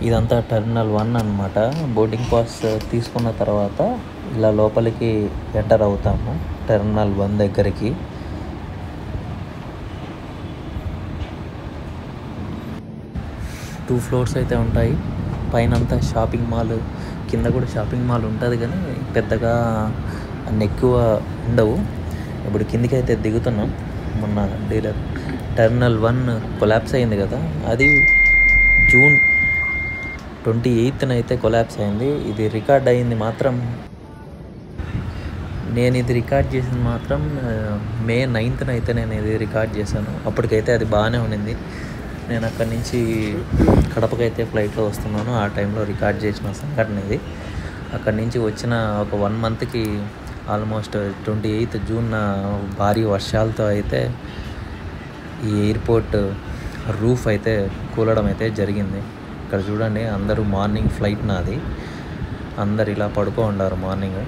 ఇదంతా టెర్మినల్ 1 అనమాట. Boarding pass తీసుకున్న తర్వాత ఇలా లోపలికి ఎంటర్ అవుతాము టెర్మినల్ 1 దగ్గరికి. టూ ఫ్లోర్స్ అయితే ఉంటాయి. పైన అంతా షాపింగ్ మాల్, కింద కూడా షాపింగ్ మాల్ ఉంటుంది, కానీ పెద్దగా అన్ని ఎక్కువ ఉండవు. ఇప్పుడు కిందికి అయితే దిగుతున్నాం. మొన్న డీలర్ టెర్మినల్ 1 కొలాప్స్ అయింది కదా, అది జూన్ 28న అయితే కొలాప్స్ అయింది. ఇది రికార్డ్ అయింది మాత్రం, నేను ఇది రికార్డ్ చేసింది మాత్రం మే 9న అయితే నేను ఇది రికార్డ్ చేశాను. అప్పటికైతే అది బాగానే ఉండింది. నేను అక్కడి నుంచి కడపకైతే ఫ్లైట్లో వస్తున్నాను. ఆ టైంలో రికార్డ్ చేసిన సంఘటన ఇది. అక్కడి నుంచి వచ్చిన ఒక 1 మంత్కి ఆల్మోస్ట్ 28 జూన్ భారీ వర్షాలతో అయితే ఈ ఎయిర్పోర్ట్ రూఫ్ అయితే కూలడం అయితే జరిగింది. ఇక్కడ చూడండి, అందరూ మార్నింగ్ ఫ్లైట్ నాది, అందరు ఇలా పడుకో ఉండారు మార్నింగ్.